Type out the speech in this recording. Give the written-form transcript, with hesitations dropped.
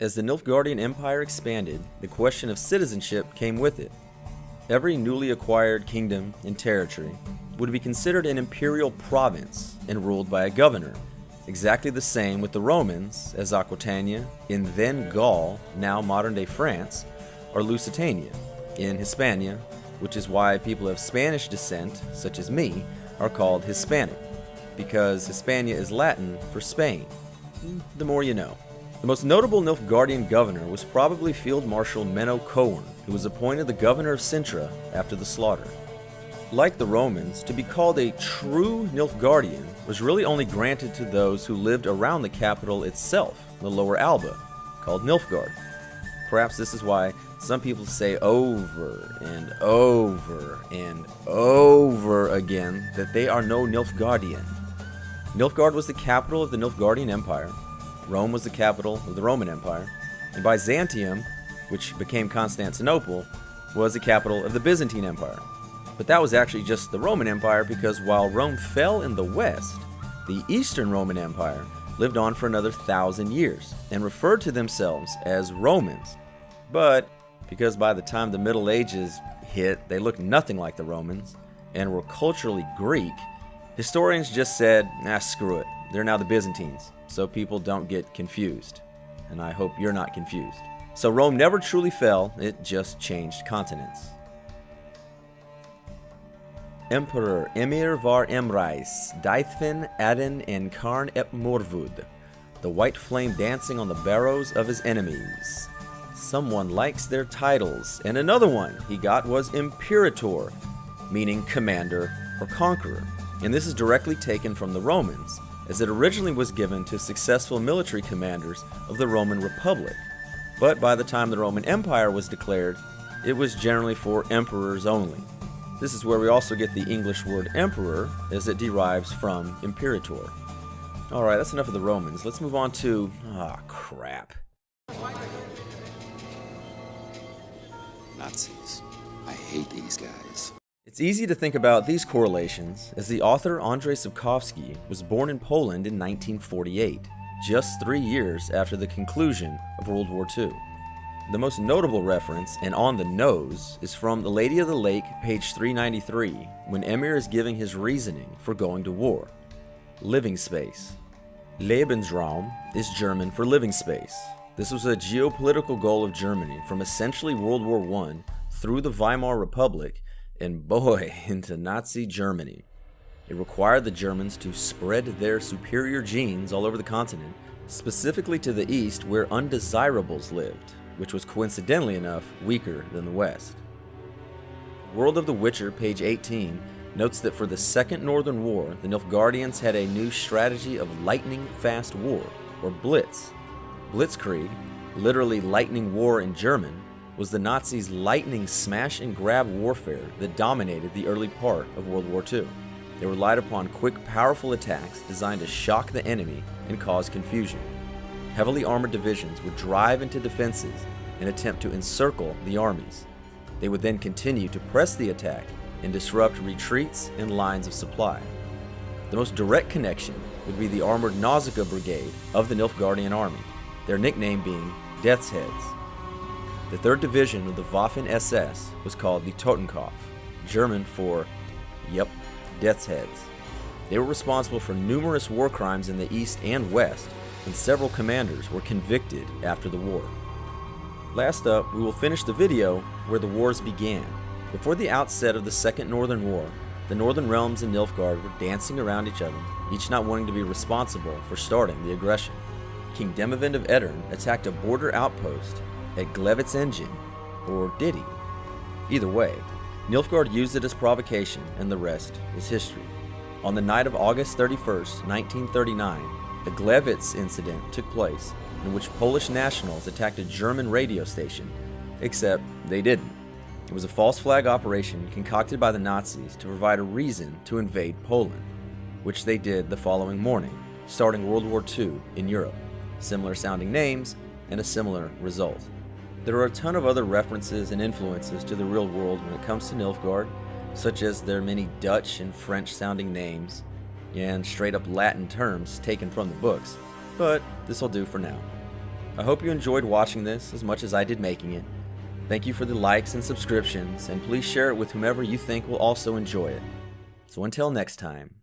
As the Nilfgaardian Empire expanded, the question of citizenship came with it. Every newly acquired kingdom and territory would be considered an imperial province and ruled by a governor, exactly the same with the Romans, as Aquitania in then Gaul, now modern-day France, or Lusitania in Hispania, which is why people of Spanish descent, such as me, are called Hispanic, because Hispania is Latin for Spain. The more you know. The most notable Nilfgaardian governor was probably Field Marshal Menno Cohen, who was appointed the governor of Sintra after the slaughter. Like the Romans, to be called a true Nilfgaardian was really only granted to those who lived around the capital itself, the Lower Alba, called Nilfgaard. Perhaps this is why some people say over and over and over again that they are no Nilfgaardian. Nilfgaard was the capital of the Nilfgaardian Empire, Rome was the capital of the Roman Empire, and Byzantium, which became Constantinople, was the capital of the Byzantine Empire. But that was actually just the Roman Empire because while Rome fell in the west, the Eastern Roman Empire lived on for another 1,000 years and referred to themselves as Romans. But because by the time the Middle Ages hit, they looked nothing like the Romans and were culturally Greek, historians just said, screw it, they're now the Byzantines, so people don't get confused. And I hope you're not confused. So Rome never truly fell, it just changed continents. Emperor Emir var Emreis, Deithfin, Adin, and Karn ep Morvud, the white flame dancing on the barrows of his enemies. Someone likes their titles, and another one he got was Imperator, meaning commander or conqueror. And this is directly taken from the Romans, as it originally was given to successful military commanders of the Roman Republic. But by the time the Roman Empire was declared, it was generally for emperors only. This is where we also get the English word emperor, as it derives from imperator. Alright, that's enough of the Romans. Let's move on to... crap. Nazis. I hate these guys. It's easy to think about these correlations, as the author Andrzej Sapkowski was born in Poland in 1948, just 3 years after the conclusion of World War II. The most notable reference, and on the nose, is from The Lady of the Lake, page 393, when Emir is giving his reasoning for going to war. Living space. Lebensraum is German for living space. This was a geopolitical goal of Germany from essentially World War I through the Weimar Republic and boy, into Nazi Germany. It required the Germans to spread their superior genes all over the continent, specifically to the east where undesirables lived, which was coincidentally enough weaker than the West. World of the Witcher, page 18, notes that for the Second Northern War, the Nilfgaardians had a new strategy of lightning-fast war, or Blitz. Blitzkrieg, literally lightning war in German, was the Nazis' lightning smash-and-grab warfare that dominated the early part of World War II. They relied upon quick, powerful attacks designed to shock the enemy and cause confusion. Heavily armored divisions would drive into defenses and attempt to encircle the armies. They would then continue to press the attack and disrupt retreats and lines of supply. The most direct connection would be the armored Nausicaa Brigade of the Nilfgaardian army, their nickname being Death's Heads. The 3rd Division of the Waffen-SS was called the Totenkopf, German for, Death's Heads. They were responsible for numerous war crimes in the East and West, and several commanders were convicted after the war. Last up, we will finish the video where the wars began. Before the outset of the Second Northern War, the Northern Realms and Nilfgaard were dancing around each other, each not wanting to be responsible for starting the aggression. King Demovind of Edirn attacked a border outpost at Glevitz Engine, or did he? Either way, Nilfgaard used it as provocation, and the rest is history. On the night of August 31st, 1939, the Glevitz incident took place, in which Polish nationals attacked a German radio station, except they didn't. It was a false flag operation concocted by the Nazis to provide a reason to invade Poland, which they did the following morning, starting World War II in Europe. Similar sounding names, and a similar result. There are a ton of other references and influences to the real world when it comes to Nilfgaard, such as their many Dutch and French sounding names, and straight up Latin terms taken from the books, but this'll do for now. I hope you enjoyed watching this as much as I did making it. Thank you for the likes and subscriptions, and please share it with whomever you think will also enjoy it. So until next time,